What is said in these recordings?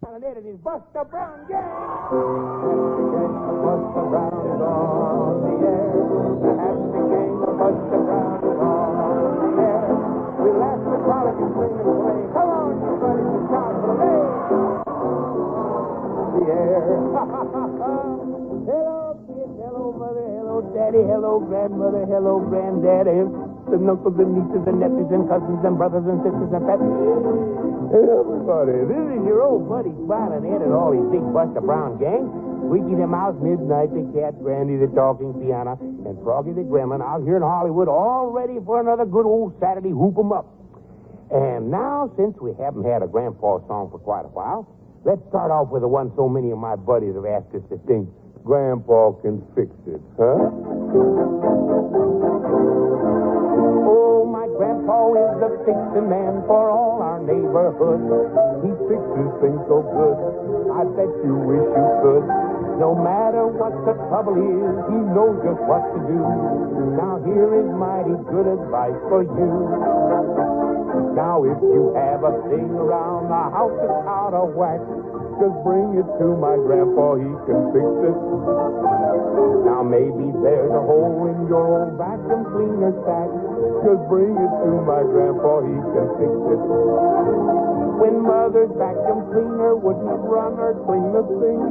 Smilin Ed and his Buster Brown gang. Buster Brown is on the air. The happy gang of Buster Brown is on the air. We laugh and frolic and sing and play. Come on, you buddies, and shout hooray! The air. Hello, kids. Hello, mother. Hello, daddy. Hello, grandmother. Hello, granddaddy. And uncles and nieces and nephews and cousins and brothers and sisters and family. Hey, everybody, this is your old buddy Smilin Ed and all his big Buster Brown gang. Squeaky the Mouse, Midnight the Cat, Brandy the Talking Piano, and Froggy the Gremlin out here in Hollywood, all ready for another good old Saturday whoop 'em up. And now, since we haven't had a grandpa song for quite a while, let's start off with the one so many of my buddies have asked us to sing. Grandpa can fix it, huh? Grandpa is the fixin' man for all our neighborhood. He fixes things so good, I bet you wish you could. No matter what the trouble is, he knows just what to do. Now here is mighty good advice for you. Now if you have a thing around the house that's out of whack, just bring it to my grandpa, he can fix it. Now maybe there's a hole in your old vacuum cleaner sack. Just bring it to my grandpa, he can fix it. When mother's vacuum cleaner wouldn't run or clean a thing,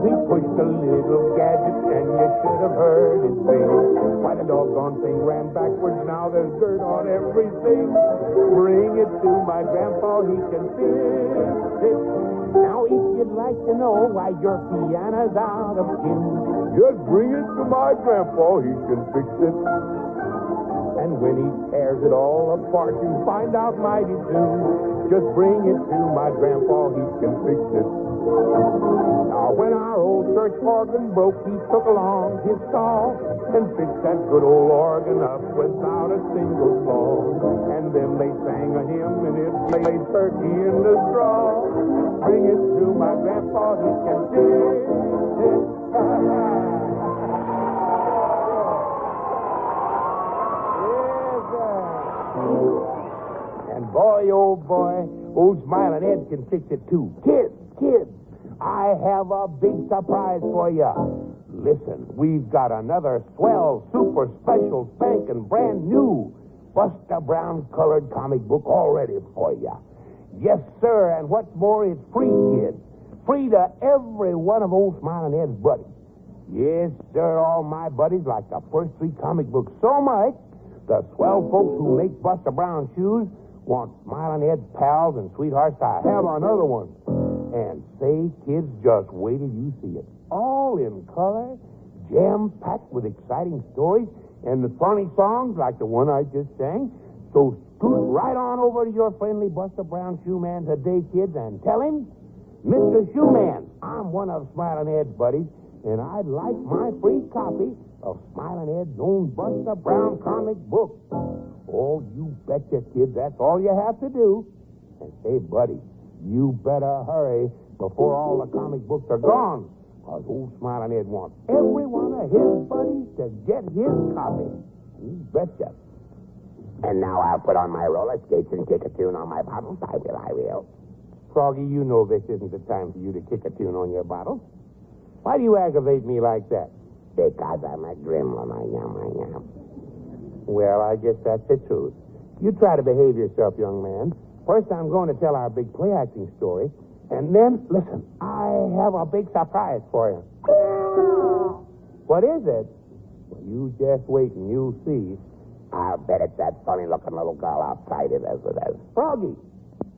he pushed a little gadget and you should have heard it sing. Why, the doggone thing ran backwards, now there's dirt on everything. Bring it to my grandpa, he can fix it. Now if you'd like to know why your piano's out of tune, just bring it to my grandpa, he can fix it. And when he tears it all apart, you find out mighty soon. Just bring it to my grandpa, he can fix it. Now when our old church organ broke, he took along his saw and fixed that good old organ up without a single flaw. And then they sang a hymn and it played turkey in the straw. Bring it to my grandpa, he can fix it. And boy, oh boy, old Smilin Ed can fix it too. Kids, I have a big surprise for you. Listen, we've got another swell, super special, spanking brand new Buster Brown colored comic book all ready for you. Yes, sir, and what's more, it's free, kids. Free to every one of old Smilin Ed's buddies. Yes, sir, all my buddies like the first three comic books so much, the swell folks who make Buster Brown shoes want Smilin Ed's pals and sweethearts to have another one. And say, kids, just wait till you see it. All in color, jam-packed with exciting stories, and the funny songs like the one I just sang. So scoot right on over to your friendly Buster Brown shoe man today, kids, and tell him, Mr. Shoeman, I'm one of Smilin Ed's buddies, and I'd like my free copy of Smilin Ed's own Buster Brown comic book. Oh, you betcha, kid. That's all you have to do. And say, buddy, you better hurry before all the comic books are gone. Because old Smilin Ed wants every one of his buddies to get his copy. You betcha. And now I'll put on my roller skates and kick a tune on my bottles. I will. Froggy, you know this isn't the time for you to kick a tune on your bottles. Why do you aggravate me like that? Because I'm a gremlin, I am. Well, I guess that's the truth. You try to behave yourself, young man. First, I'm going to tell our big play-acting story. And then, listen, I have a big surprise for you. What is it? Well, you just wait and you'll see. I'll bet it's that funny-looking little girl outside it is. Froggy,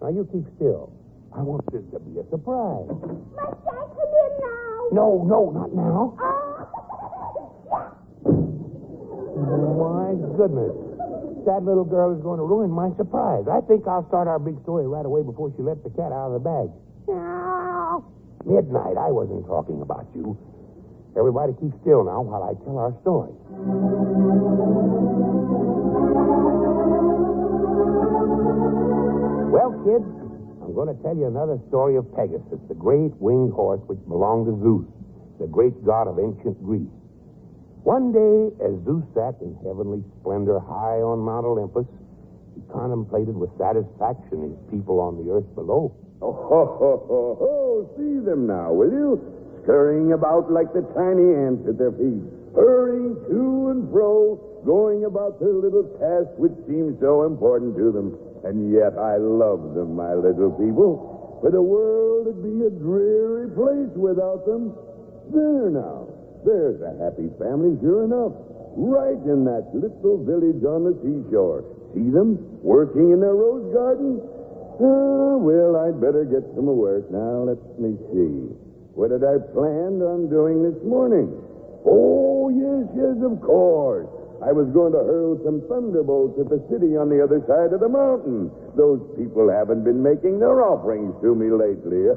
now you keep still. I want this to be a surprise. Must I come in now? No, not now. My goodness. That little girl is going to ruin my surprise. I think I'll start our big story right away before she lets the cat out of the bag. Midnight, I wasn't talking about you. Everybody keep still now while I tell our story. Well, kids, I'm going to tell you another story of Pegasus, the great winged horse which belonged to Zeus, the great god of ancient Greece. One day, as Zeus sat in heavenly splendor high on Mount Olympus, he contemplated with satisfaction his people on the earth below. Oh, ho, ho, ho, ho. See them now, will you? Scurrying about like the tiny ants at their feet. Hurrying to and fro, going about their little task which seems so important to them. And yet I love them, my little people. For the world would be a dreary place without them. There now. There's a happy family, sure enough. Right in that little village on the seashore. See them working in their rose garden? Well, I'd better get some work. Now, let me see. What had I planned on doing this morning? Oh, yes, of course. I was going to hurl some thunderbolts at the city on the other side of the mountain. Those people haven't been making their offerings to me lately.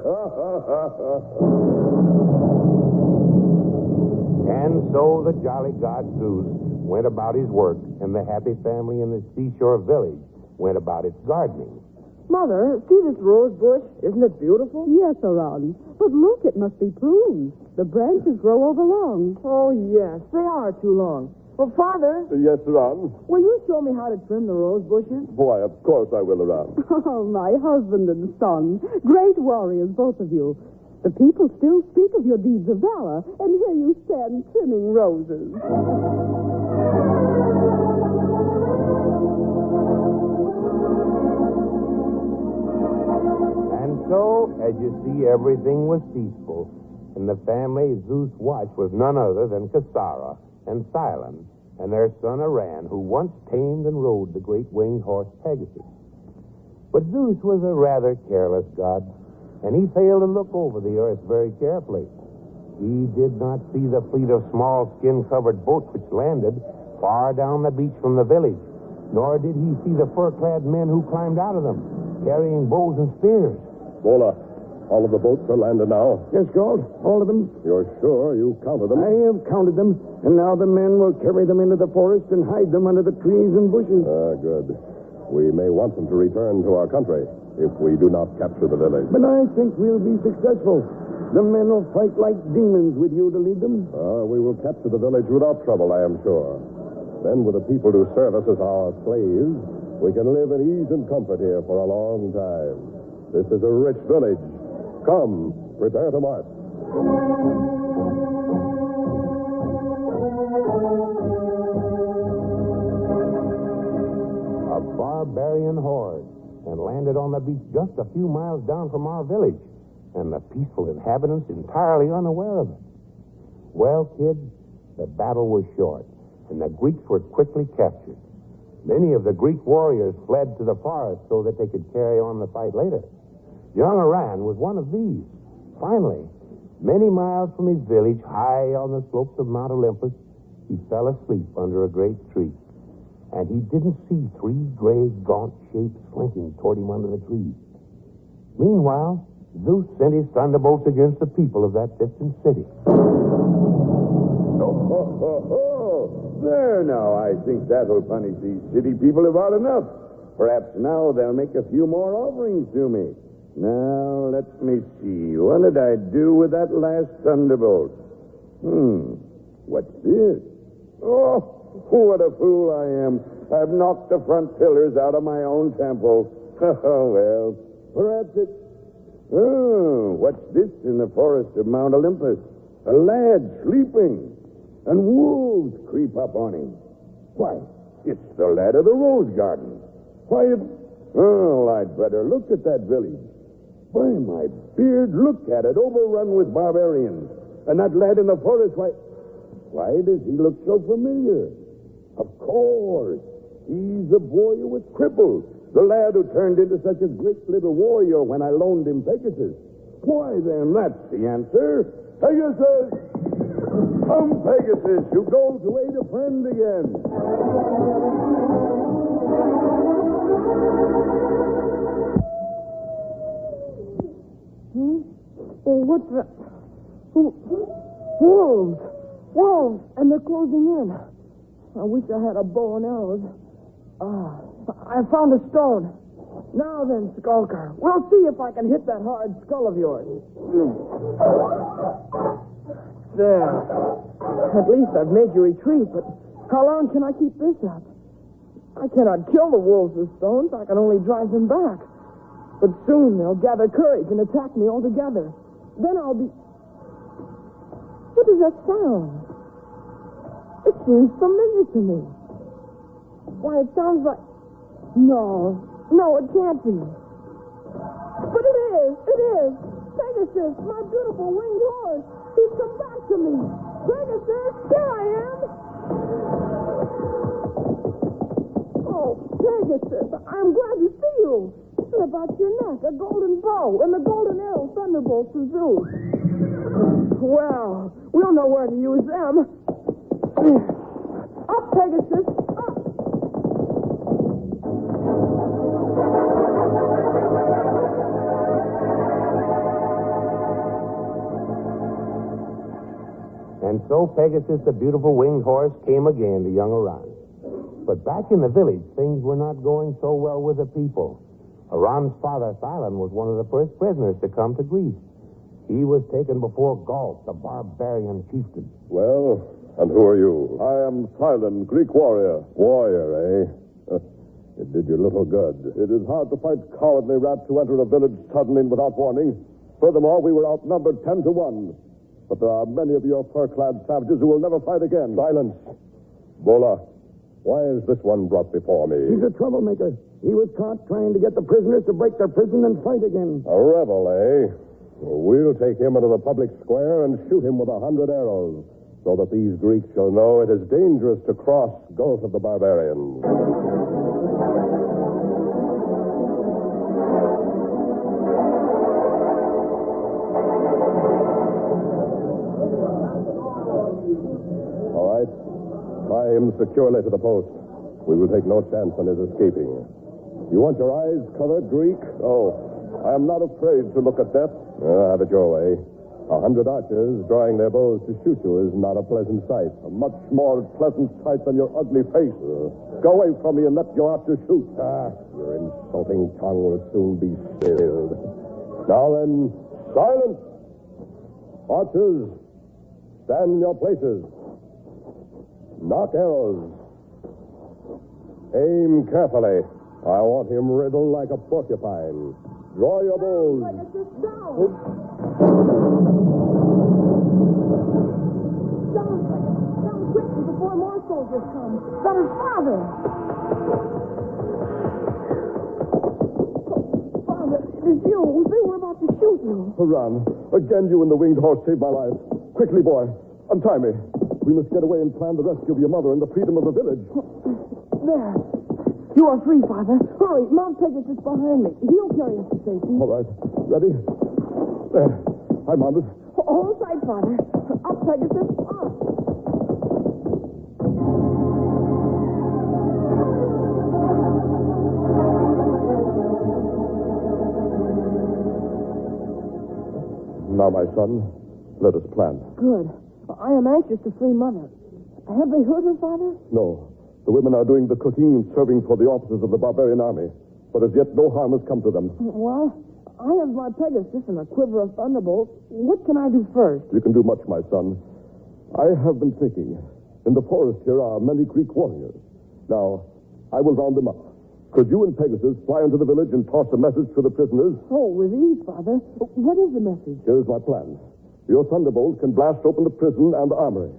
And so the jolly god Zeus went about his work, and the happy family in the seashore village went about its gardening. Mother, see this rose bush? Isn't it beautiful? Yes, Aran. But look, it must be pruned. The branches grow overlong. Oh, yes, they are too long. Well, Father. Yes, Ron. Will you show me how to trim the rose bushes? Why, of course I will, Ron. Oh, my husband and son. Great warriors, both of you. The people still speak of your deeds of valor, and here you stand trimming roses. And so, as you see, everything was peaceful. And the family Zeus watched was none other than Cassara and Silon and their son Aran, who once tamed and rode the great winged horse Pegasus. But Zeus was a rather careless god, and he failed to look over the earth very carefully. He did not see the fleet of small skin-covered boats which landed far down the beach from the village, nor did he see the fur-clad men who climbed out of them, carrying bows and spears. Bola, all of the boats are landed now. Yes, Gold, all of them. You're sure you counted them? I have counted them, and now the men will carry them into the forest and hide them under the trees and bushes. Good. We may want them to return to our country if we do not capture the village. But I think we'll be successful. The men will fight like demons with you to lead them. We will capture the village without trouble, I am sure. Then, with the people to serve us as our slaves, we can live in ease and comfort here for a long time. This is a rich village. Come, prepare to march. A barbarian horde, and landed on the beach just a few miles down from our village, and the peaceful inhabitants entirely unaware of it. Well, kids, the battle was short, and the Greeks were quickly captured. Many of the Greek warriors fled to the forest so that they could carry on the fight later. Young Aran was one of these. Finally, many miles from his village, high on the slopes of Mount Olympus, he fell asleep under a great tree. And he didn't see three gray, gaunt shapes slinking toward him under the trees. Meanwhile, Zeus sent his thunderbolts against the people of that distant city. There now, I think that'll punish these city people about enough. Perhaps now they'll make a few more offerings to me. Now, let me see. What did I do with that last thunderbolt? What's this? Oh, what a fool I am. I've knocked the front pillars out of my own temple. Oh, well, perhaps it's... Oh, what's this in the forest of Mount Olympus? A lad sleeping, and wolves creep up on him. Why, it's the lad of the rose garden. Why, Oh, I'd better look at that village. By my beard, look at it, overrun with barbarians. And that lad in the forest, why does he look so familiar? Of course, he's the boy who was crippled. The lad who turned into such a great little warrior when I loaned him Pegasus. Why, then, that's the answer. Pegasus! Come, Pegasus, you go to aid a friend again. Oh, what's that? Wolves! Wolves! And they're closing in. I wish I had a bow and arrows. I found a stone. Now then, Skulker, we'll see if I can hit that hard skull of yours. There. At least I've made you retreat, but how long can I keep this up? I cannot kill the wolves with stones. I can only drive them back. But soon they'll gather courage and attack me all together. Then I'll be... What is that sound? It seems familiar to me. Why, it sounds like... No, it can't be. But it is. Pegasus, my beautiful winged horse. He's come back to me. Pegasus, here I am. Oh, Pegasus, I'm glad to see you. And about your neck, a golden bow and the golden arrow thunderbolts of Zeus. Well, we'll know where to use them. Up, Pegasus, up. And so Pegasus, the beautiful winged horse, came again to young Aran. But back in the village, things were not going so well with the people. Aran's father, Thailand, was one of the first prisoners to come to Greece. He was taken before Gault, the barbarian chieftain. Well, and who are you? I am Thailand, Greek warrior. Warrior, eh? It did you little good. It is hard to fight cowardly rats who enter a village suddenly and without warning. Furthermore, we were outnumbered 10 to 1. But there are many of your fur-clad savages who will never fight again. Silence. Bola, why is this one brought before me? He's a troublemaker. He was caught trying to get the prisoners to break their prison and fight again. A rebel, eh? We'll take him into the public square and shoot him with 100 arrows, so that these Greeks shall know it is dangerous to cross Gulf of the Barbarians. All right. Tie him securely to the post. We will take no chance on his escaping. You want your eyes covered, Greek? Oh, I am not afraid to look at death. Have it your way. 100 archers drawing their bows to shoot you is not a pleasant sight. A much more pleasant sight than your ugly face. Go away from me and let your archers shoot. Your insulting tongue will soon be stilled. Now then, silence! Archers, stand in your places. Knock arrows. Aim carefully. I want him riddled like a porcupine. Draw your bows. Pegasus, down. Down quickly before more soldiers come. That is Father. Father, it is you. They were about to shoot you. Run. Again, you and the winged horse saved my life. Quickly, boy. Untie me. We must get away and plan the rescue of your mother and the freedom of the village. There. You are free, Father. Hurry, Mount Pegasus behind me. He'll carry us to safety. All right. Ready? There. I mounted. Hold tight, Father. Up, Pegasus. Up. Now, my son, let us plan. Good. I am anxious to free Mother. Have they hurt her, Father? No. The women are doing the cooking and serving for the officers of the barbarian army. But as yet, no harm has come to them. Well, I have my Pegasus and a quiver of thunderbolts. What can I do first? You can do much, my son. I have been thinking. In the forest here are many Greek warriors. Now, I will round them up. Could you and Pegasus fly into the village and toss a message to the prisoners? Oh, with ease, Father. What is the message? Here's my plan. Your thunderbolts can blast open the prison and the armory.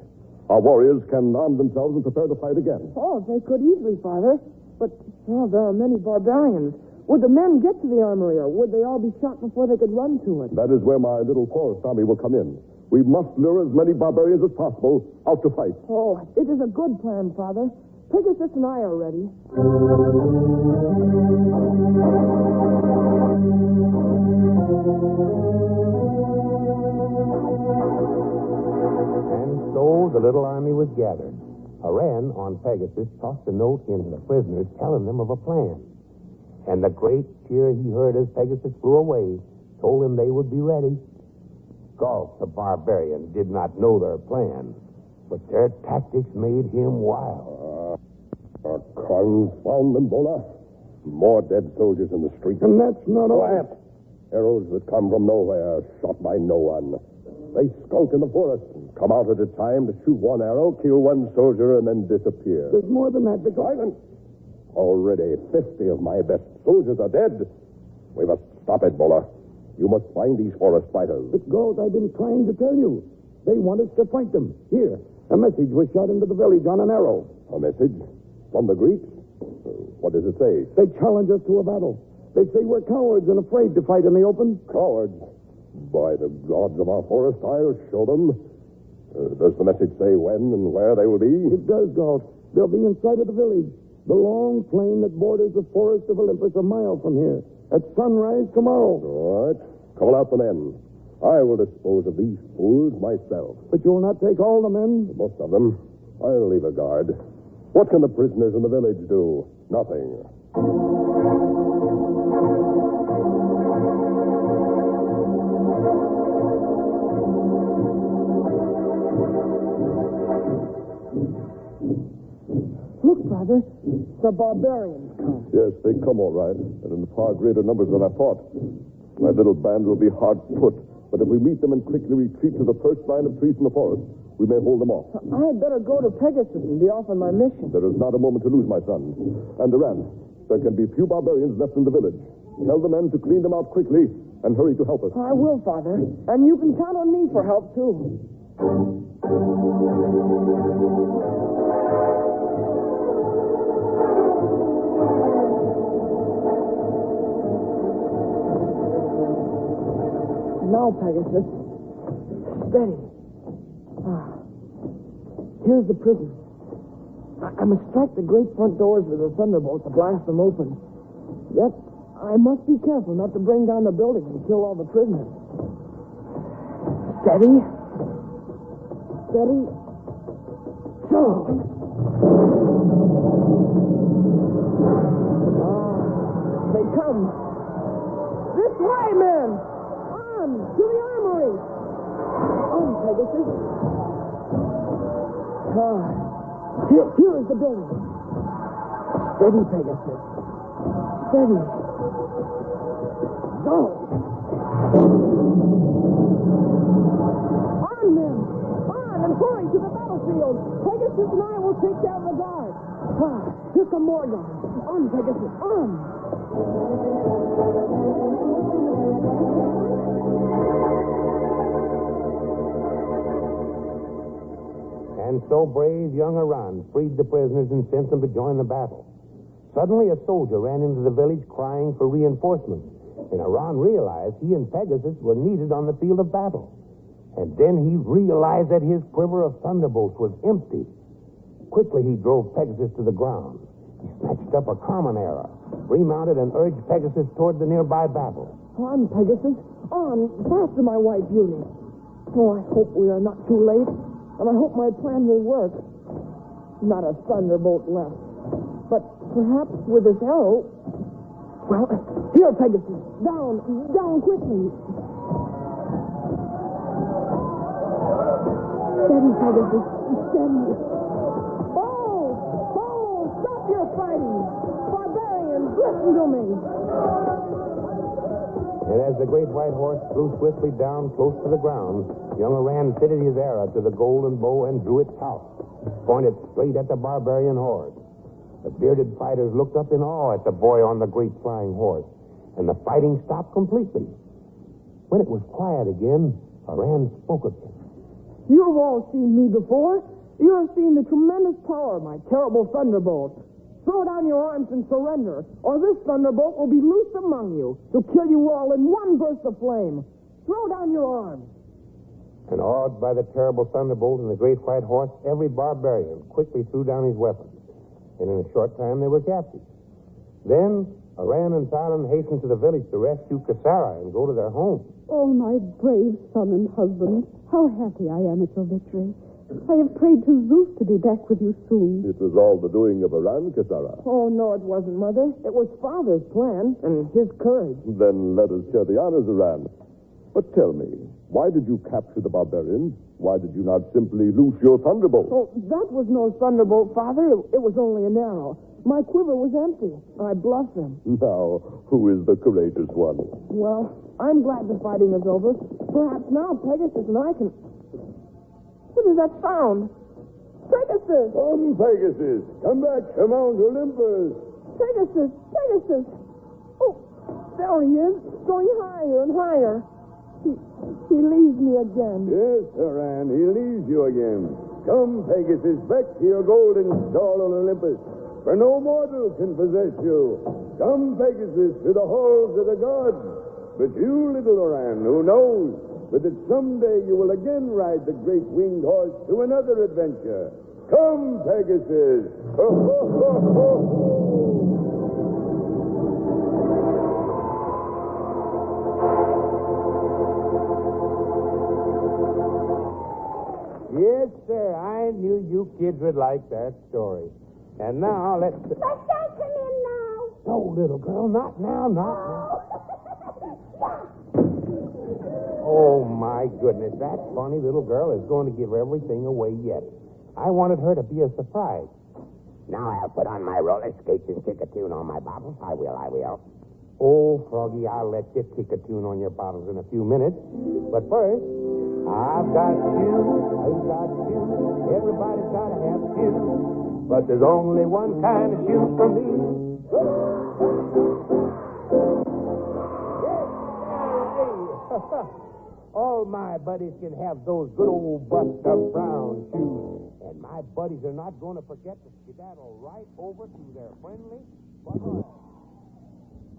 Our warriors can arm themselves and prepare to fight again. Oh, they could easily, Father. But, there are many barbarians. Would the men get to the armory, or would they all be shot before they could run to it? That is where my little forest army will come in. We must lure as many barbarians as possible out to fight. Oh, it is a good plan, Father. Pegasus and I are ready. And so the little army was gathered. Aran, on Pegasus, tossed a note into the prisoners telling them of a plan. And the great cheer he heard as Pegasus flew away told him they would be ready. Gault, the barbarian, did not know their plan, but their tactics made him wild. Confound them, Bola. More dead soldiers in the street. And that's not all. Quiet. Arrows that come from nowhere, shot by no one. They skulk in the forest, come out at a time to shoot one arrow, kill one soldier, and then disappear. There's more than that, because... Silence. Already 50 of my best soldiers are dead. We must Stop it, Bowler. You must find these forest fighters. It goes, I've been trying to tell you. They want us to fight them. Here, a message was shot into the village on an arrow. A message? From the Greeks? What does it say? They challenge us to a battle. They say we're cowards and afraid to fight in the open. Cowards? By the gods of our forest, I'll show them. Does the message say when and where they will be? It does, Galt. They'll be in sight of the village. The long plain that borders the forest of Olympus a mile from here. At sunrise tomorrow. All right. Call out the men. I will dispose of these fools myself. But you'll not take all the men? Most of them. I'll leave a guard. What can the prisoners in the village do? Nothing. Look, brother. The barbarians come. Yes, they come all right, and in far greater numbers than I thought. My little band will be hard put, but if we meet them and quickly retreat to the first line of trees in the forest, we may hold them off. I had better go to Pegasus and be off on my mission. There is not a moment to lose, my son. And Duran, there can be few barbarians left in the village. Tell the men to clean them out quickly and hurry to help us. I will, Father. And you can count on me for help, too. Now, Pegasus. Steady. Here's the prison. I must strike the great front doors with a thunderbolt to blast them open. Yet, I must be careful not to bring down the building and kill all the prisoners. Steady. Steady. So. They come. This way, men! On! To the armory! On, Pegasus. Here is the building. Steady, Pegasus. Steady. Go. On, men. On and hurry to the battlefield. Pegasus and I will take care of the guard. Here come more guards. On, Pegasus. On. And so brave young Aran freed the prisoners and sent them to join the battle. Suddenly a soldier ran into the village crying for reinforcements, and Aran realized he and Pegasus were needed on the field of battle. And then he realized that his quiver of thunderbolts was empty. Quickly he drove Pegasus to the ground. He snatched up a common arrow, remounted, and urged Pegasus toward the nearby battle. On, Pegasus. On. Faster, my white beauty. Oh, I hope we are not too late. And I hope my plan will work. Not a thunderbolt left. But perhaps with this arrow... Well, here, Pegasus. Down. Down quickly. Steady, Pegasus. Steady. Oh! Stop your fighting! Barbarians, listen to me! And as the great white horse flew swiftly down close to the ground, young Aran fitted his arrow to the golden bow and drew its house, pointed straight at the barbarian horde. The bearded fighters looked up in awe at the boy on the great flying horse, and the fighting stopped completely. When it was quiet again, Aran spoke again. You've all seen me before. You have seen the tremendous power of my terrible thunderbolt. Throw down your arms and surrender, or this thunderbolt will be loosed among you to kill you all in one burst of flame. Throw down your arms. And awed by the terrible thunderbolt and the great white horse, every barbarian quickly threw down his weapons. And in a short time, they were captured. Then Aran and Talon hastened to the village to rescue Kasara and go to their home. Oh, my brave son and husband, how happy I am at your victory. I have prayed to Zeus to be back with you soon. It was all the doing of Aran, Kasara. Oh, no, it wasn't, Mother. It was Father's plan and his courage. Then let us share the honors, Aran. But tell me, why did you capture the barbarians? Why did you not simply loose your thunderbolt? Oh, that was no thunderbolt, Father. It was only an arrow. My quiver was empty. I bluffed them. Now, who is the courageous one? Well, I'm glad the fighting is over. Perhaps now Pegasus and I can... What is that sound? Pegasus! Come, Pegasus. Come back to Mount Olympus. Pegasus! Oh, There he is, going higher and higher. He leaves me again. Yes, Sir Anne, he leaves you again. Come, Pegasus, back to your golden stall on Olympus, for no mortal can possess you. Come, Pegasus, to the halls of the gods. But you, little Oran, who knows but that someday you will again ride the great winged horse to another adventure. Come, Pegasus. Ho, ho, ho, ho, ho. Yes, sir. I knew you kids would like that story. And now let's... Must I come in now? No, little girl, not now, not now. Oh, my goodness. That funny little girl is going to give everything away yet. I wanted her to be a surprise. Now I'll put on my roller skates and kick a tune on my bottle. I will. Oh, Froggy, I'll let you kick a tune on your bottles in a few minutes. But first, I've got shoes. Everybody's got to have shoes. But there's only one kind of shoes for me. All my buddies can have those good old Buster Brown shoes. And my buddies are not going to forget to skedaddle right over to their friendly Buster.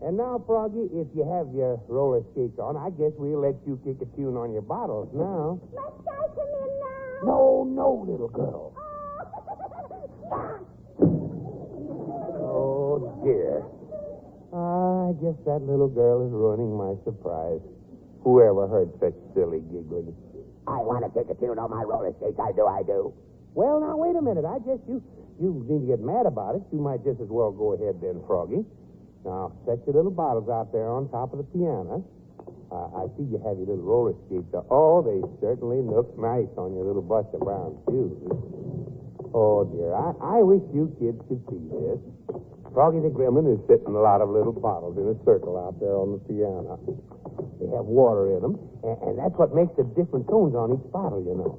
And now, Froggy, if you have your roller skates on, I guess we'll let you kick a tune on your bottles now. Must I come in now? No, little girl. Oh, dear. I guess that little girl is ruining my surprise. Whoever heard such silly giggling? I want to kick a tune on my roller skates. I do. Well, now, wait a minute. I guess you need to get mad about it. You might just as well go ahead then, Froggy. Now, set your little bottles out there on top of the piano. I see you have your little roller skates. Oh, they certainly look nice on your little Buster Brown shoes. Oh, dear. I wish you kids could see this. Froggy the Gremlin is sitting a lot of little bottles in a circle out there on the piano. They have water in them, and that's what makes the different tones on each bottle, you know.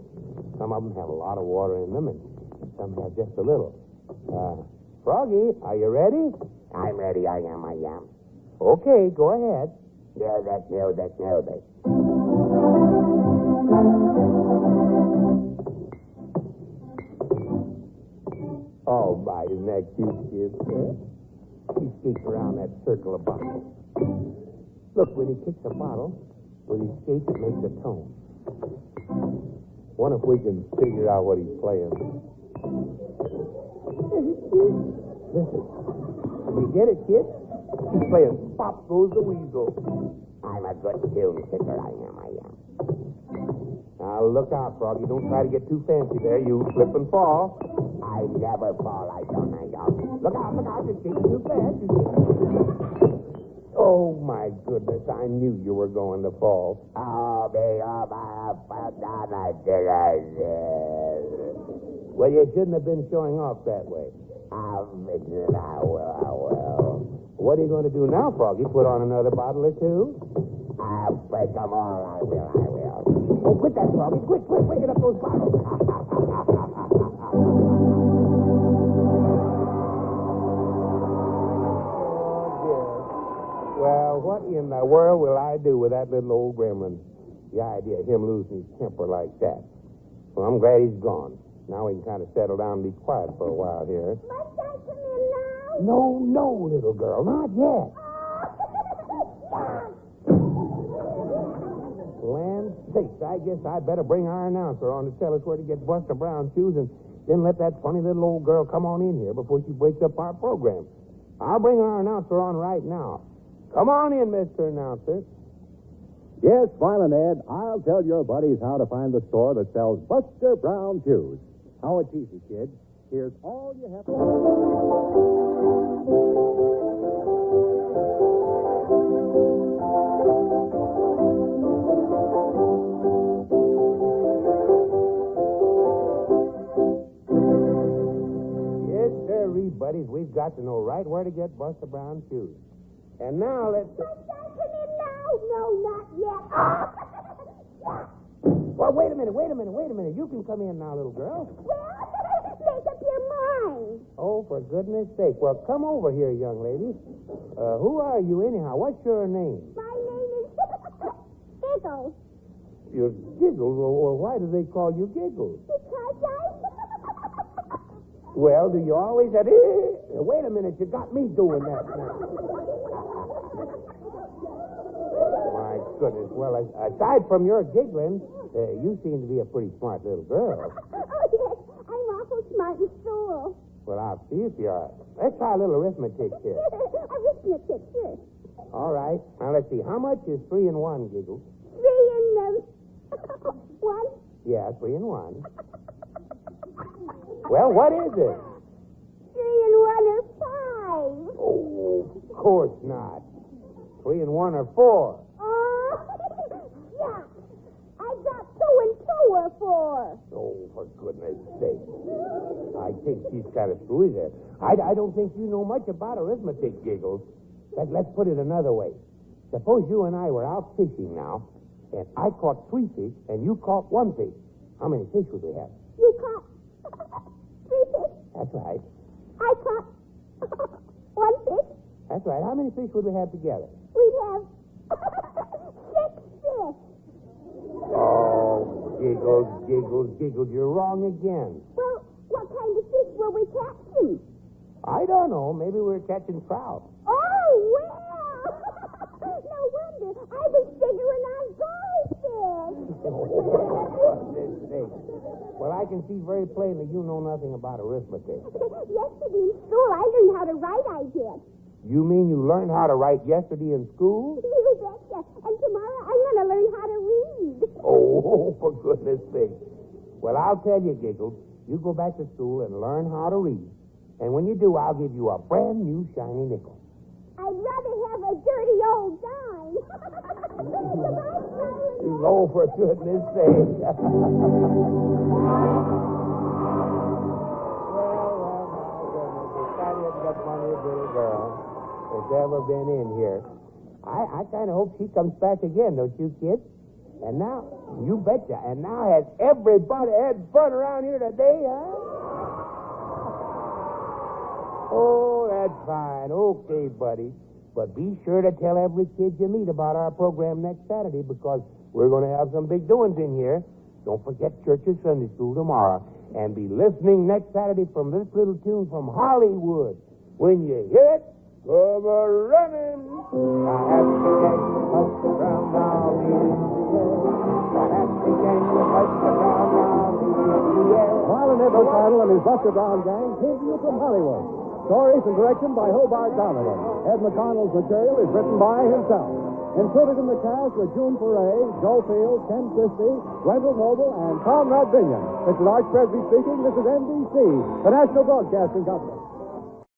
Some of them have a lot of water in them, and some have just a little. Froggy, are you ready? I'm ready. I am. Okay, go ahead. Music. Oh, my, isn't that cute, kid? He skates around that circle of bottles. Look, when he kicks a bottle, with his skates, it makes a tone. Wonder if we can figure out what he's playing. Listen. You get it, kid? He's playing Pop Goes the Weasel. I'm a good tune kicker. I am. Now, look out, Froggy. Don't try to get too fancy there. You slip and fall. I never fall. I don't. Look out. You're skating too fast. Oh, my goodness. I knew you were going to fall. Oh, me. Oh, my. Well, you shouldn't have been showing off that way. I will. What are you going to do now, Froggy? Put on another bottle or two? I'll break them all. I will. Oh, quit that, Froggy. Quit picking up those bottles. Well, what in the world will I do with that little old gremlin? The idea of him losing his temper like that. Well, I'm glad he's gone. Now we can kind of settle down and be quiet for a while here. Must I come in now? No, little girl, not yet. Land sakes, I guess I'd better bring our announcer on to tell us where to get Buster Brown shoes and then let that funny little old girl come on in here before she breaks up our program. I'll bring our announcer on right now. Come on in, Mr. Announcer. Yes, Smilin Ed, I'll tell your buddies how to find the store that sells Buster Brown shoes. How it's easy, kids. Here's all you have to do. Yes, sir, buddies. We've got to know right where to get Buster Brown shoes. And now let's... Must I come in now? No, not yet. Well, wait a minute. You can come in now, little girl. Well, make up your mind. mine. Oh, for goodness sake. Well, come over here, young lady. Who are you anyhow? What's your name? My name is Giggles. You're Giggles. Well, why do they call you Giggles? Because Well, do you always have... Wait a minute, you got me doing that now. My goodness. Well, aside from your giggling, you seem to be a pretty smart little girl. Oh, yes. I'm awful smart in school. Well, I'll see if you are. Let's try a little arithmetic here. Arithmetic, sure. All right. Now, let's see. How much is 3 and 1, Giggles? 3 and 1. Yeah, 3 and 1. Well, what is it? 3 and 1 are 5. Oh, of course not. 3 and 1 are 4. Oh, yeah. I got 2 and 2 are 4. Oh, for goodness sake. I think she's kind of screwy there. I don't think you know much about arithmetic, Giggles. Let's put it another way. Suppose you and I were out fishing now, and I caught 3 fish, and you caught 1 fish. How many fish would we have? You caught 3 fish. That's right. I caught 1 fish. That's right. How many fish would we have together? We'd have 6 fish. Oh, Giggles, you're wrong again. Well, what kind of fish were we catching? I don't know. Maybe we were catching trout. Oh, well. No wonder. I was figuring on goldfish. Goodness sake. Well, I can see very plainly you know nothing about arithmetic. Yesterday in school, I learned how to write, I did. You mean you learned how to write yesterday in school? You betcha. And tomorrow I'm going to learn how to read. Oh, for goodness sake. Well, I'll tell you, Giggles, you go back to school and learn how to read. And when you do, I'll give you a brand new shiny nickel. I'd rather have a dirty old dime. Oh, for goodness sake. The funniest little girl that's ever been in here. I kind of hope she comes back again, don't you, kids? And now, you betcha. And now has everybody had fun around here today, huh? Oh, that's fine. Okay, buddy. But be sure to tell every kid you meet about our program next Saturday because we're going to have some big doings in here. Don't forget church or Sunday school tomorrow. And be listening next Saturday from this little tune from Hollywood. When you hear it, come a-running. A happy gang hush around now in the air. A happy gang hush around now in the air. Smilin Ed McConnell and his Buster Brown gang came to you from Hollywood. Stories and direction by Hobart Donavan. Ed McConnell's material is written by himself. Included in the cast were June Foray, Joe Field, Ken Christie, Wendall Noble, and Conrad Binyon. This is Archie Presby speaking. This is NBC, the National Broadcasting Company.